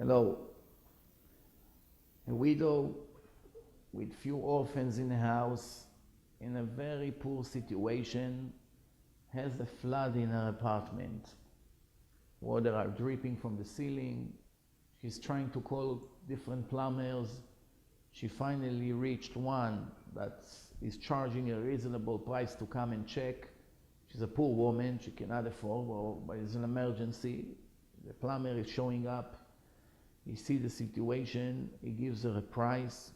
Hello. A widow with few orphans in the house, in a very poor situation, has a flood in her apartment. Water are dripping from the ceiling. She's trying to call different plumbers. She finally reached one that is charging a reasonable price to come and check. She's a poor woman, she cannot afford, but it's an emergency. The plumber is showing up. He sees the situation, he gives her a price,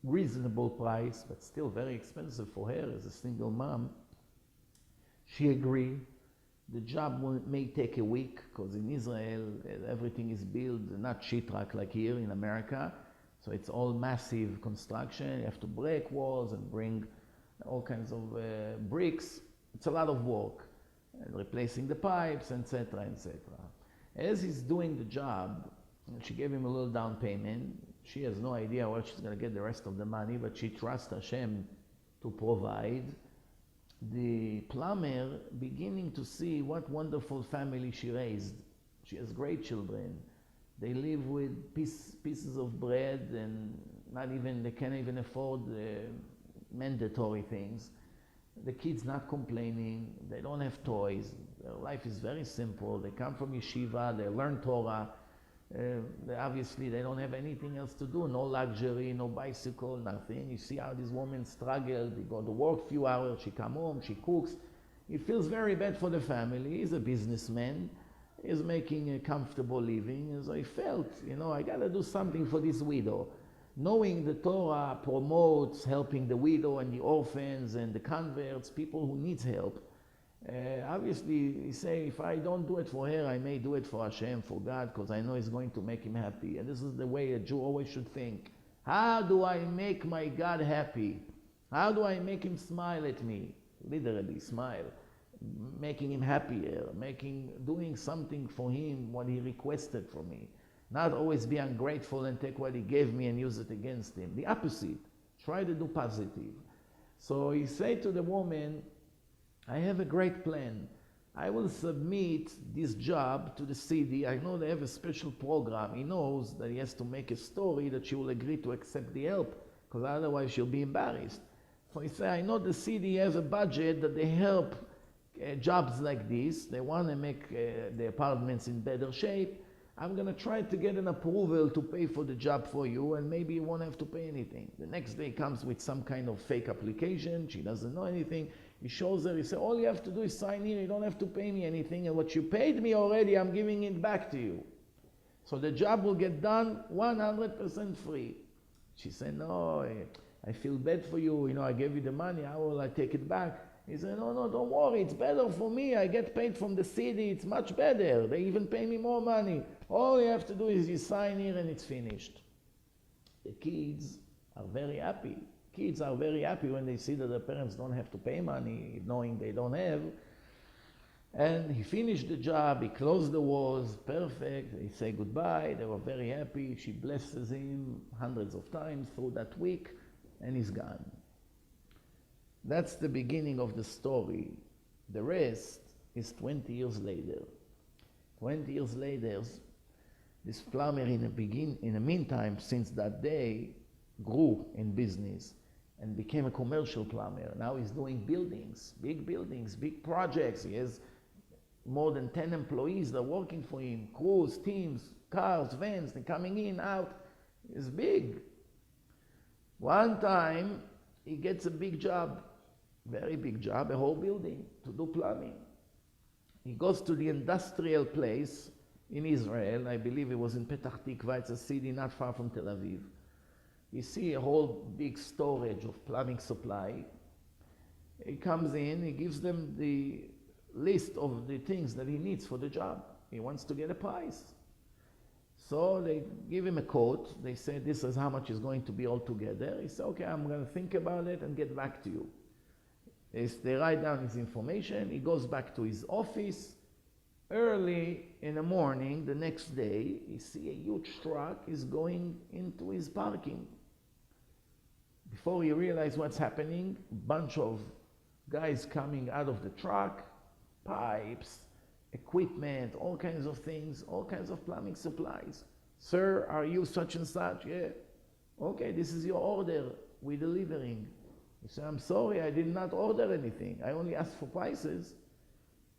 reasonable price, but still very expensive for her as a single mom. She agreed. The job may take a week, because in Israel, everything is built, not sheetrock like here in America. So it's all massive construction. You have to break walls and bring all kinds of bricks. It's a lot of work, and replacing the pipes, etc., etc. As he's doing the job, she gave him a little down payment. She has no idea where she's going to get the rest of the money, but she trusts Hashem to provide. The plumber beginning to see what wonderful family she raised. She has great children. They live with pieces of bread, and they can't even afford mandatory things. The kids not complaining. They don't have toys. Their life is very simple. They come from yeshiva. They learn Torah. Obviously, they don't have anything else to do. No luxury, no bicycle, nothing. You see how these women struggle. They go to work a few hours. She come home. She cooks. He feels very bad for the family. He's a businessman. He's making a comfortable living. And so he felt, I got to do something for this widow. Knowing the Torah promotes helping the widow and the orphans and the converts, people who needs help. Obviously, he say, if I don't do it for her, I may do it for Hashem, for God, because I know it's going to make him happy. And this is the way a Jew always should think. How do I make my God happy? How do I make him smile at me? Literally, smile. Making him happier, doing something for him, what he requested from me. Not always be ungrateful and take what he gave me and use it against him. The opposite. Try to do positive. So he said to the woman, I have a great plan. I will submit this job to the city. I know they have a special program. He knows that he has to make a story that she will agree to accept the help, because otherwise she'll be embarrassed. So he said, I know the city has a budget that they help jobs like this. They want to make the apartments in better shape. I'm going to try to get an approval to pay for the job for you, and maybe you won't have to pay anything. The next day comes with some kind of fake application. She doesn't know anything. He shows her, he says, all you have to do is sign here. You don't have to pay me anything. And what you paid me already, I'm giving it back to you. So the job will get done 100% free. She said, no, I feel bad for you. I gave you the money. How will I take it back? He said, no, don't worry. It's better for me. I get paid from the city. It's much better. They even pay me more money. All you have to do is you sign here and it's finished. The kids are very happy. Kids are very happy when they see that their parents don't have to pay money, knowing they don't have. And he finished the job. He closed the walls. Perfect. They say goodbye. They were very happy. She blesses him hundreds of times through that week, and he's gone. That's the beginning of the story. The rest is 20 years later. 20 years later, this plumber in the meantime, since that day, grew in business and became a commercial plumber. Now he's doing buildings, big projects. He has more than 10 employees that are working for him, crews, teams, cars, vans, they're coming in, out. It's big. One time, he gets a big job, very big job, a whole building to do plumbing. He goes to the industrial place in Israel. I believe it was in Petah Tikva. It's a city not far from Tel Aviv. You see a whole big storage of plumbing supply. He comes in, he gives them the list of the things that he needs for the job. He wants to get a price. So they give him a quote. They say, this is how much is going to be altogether. He said, okay, I'm going to think about it and get back to you. They write down his information. He goes back to his office. Early in the morning, the next day, he sees a huge truck is going into his parking. Before he realizes what's happening, a bunch of guys coming out of the truck, pipes, equipment, all kinds of things, all kinds of plumbing supplies. Sir, are you such and such? Yeah. Okay, this is your order. We're delivering. He said, I'm sorry, I did not order anything. I only asked for prices.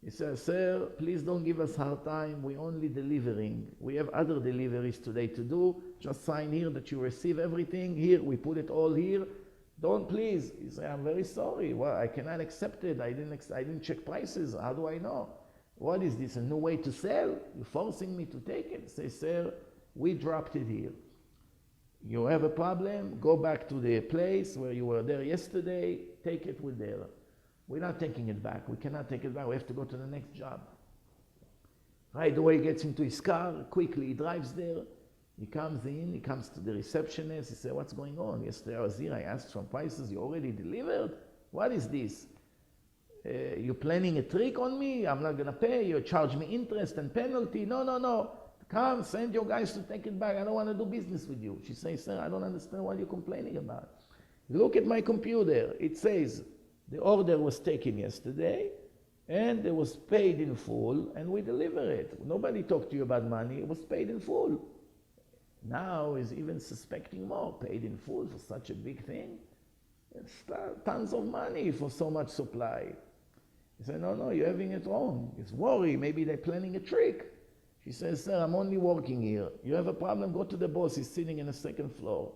He said, sir, please don't give us hard time. We're only delivering. We have other deliveries today to do. Just sign here that you receive everything. Here, we put it all here. Don't please. He said, I'm very sorry. Well, I cannot accept it. I didn't check prices. How do I know? What is this, a new way to sell? You're forcing me to take it. He says, sir, we dropped it here. You have a problem, go back to the place where you were there yesterday, take it with there. We're not taking it back. We cannot take it back. We have to go to the next job. Right away, he gets into his car, quickly he drives there. He comes in, he comes to the receptionist. He says, what's going on? Yesterday I was here, I asked for prices, you already delivered? What is this? You're planning a trick on me? I'm not going to pay. You charge me interest and penalty? No. Come, send your guys to take it back. I don't want to do business with you. She says, sir, I don't understand what you're complaining about. Look at my computer. It says the order was taken yesterday and it was paid in full and we deliver it. Nobody talked to you about money. It was paid in full. Now he's even suspecting more. Paid in full for such a big thing? It's tons of money for so much supply. He said, no, you're having it wrong. He's worried. Maybe they're planning a trick. She says, sir, I'm only working here. You have a problem? Go to the boss. He's sitting in the second floor.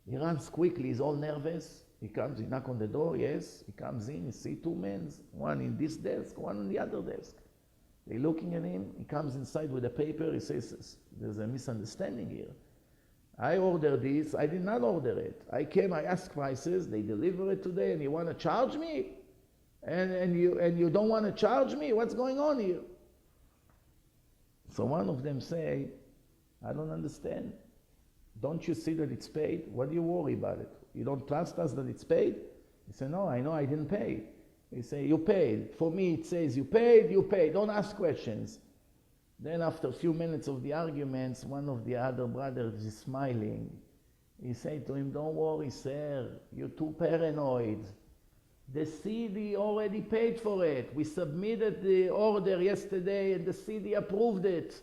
He runs quickly. He's all nervous. He comes, he knocks on the door. Yes. He comes in. He sees two men, one in this desk, one on the other desk. They're looking at him. He comes inside with a paper. He says, there's a misunderstanding here. I ordered this. I did not order it. I came, I asked prices. They deliver it today, and you want to charge me? And you don't want to charge me? What's going on here? So one of them say, I don't understand. Don't you see that it's paid? What do you worry about it? You don't trust us that it's paid? He said, no, I know I didn't pay. He said, you paid. For me, it says you paid, you paid. Don't ask questions. Then after a few minutes of the arguments, one of the other brothers is smiling. He said to him, don't worry, sir. You're too paranoid. The CD already paid for it. We submitted the order yesterday and the CD approved it.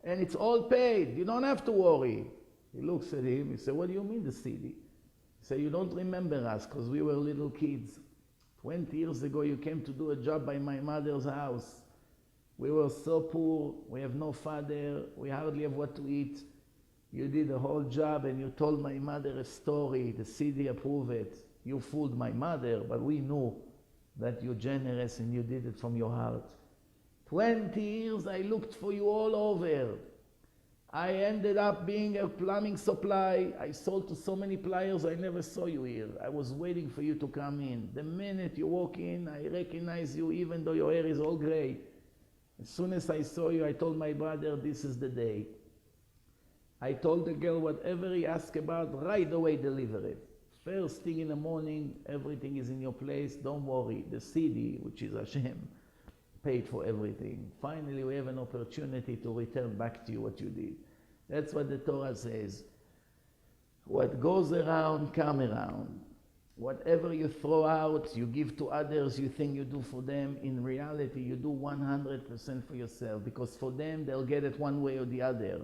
And it's all paid. You don't have to worry. He looks at him. He said, what do you mean the CD? He said, you don't remember us because we were little kids. 20 years ago you came to do a job by my mother's house. We were so poor. We have no father. We hardly have what to eat. You did the whole job and you told my mother a story. The CD approved it. You fooled my mother, but we knew that you're generous and you did it from your heart. 20 years I looked for you all over. I ended up being a plumbing supply. I sold to so many pliers, I never saw you here. I was waiting for you to come in. The minute you walk in, I recognize you even though your hair is all gray. As soon as I saw you, I told my brother, this is the day. I told the girl, whatever he asked about, right away deliver it. First thing in the morning, everything is in your place. Don't worry. The CD, which is Hashem, paid for everything. Finally, we have an opportunity to return back to you what you did. That's what the Torah says. What goes around, come around. Whatever you throw out, you give to others, you think you do for them. In reality, you do 100% for yourself, because for them, they'll get it one way or the other.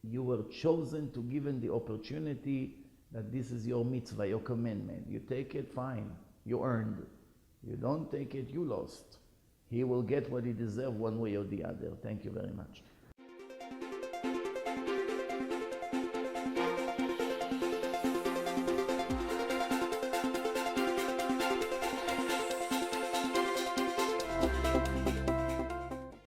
You were chosen to give them the opportunity that this is your mitzvah, your commandment. You take it, fine. You earned. You don't take it, you lost. He will get what he deserves one way or the other. Thank you very much.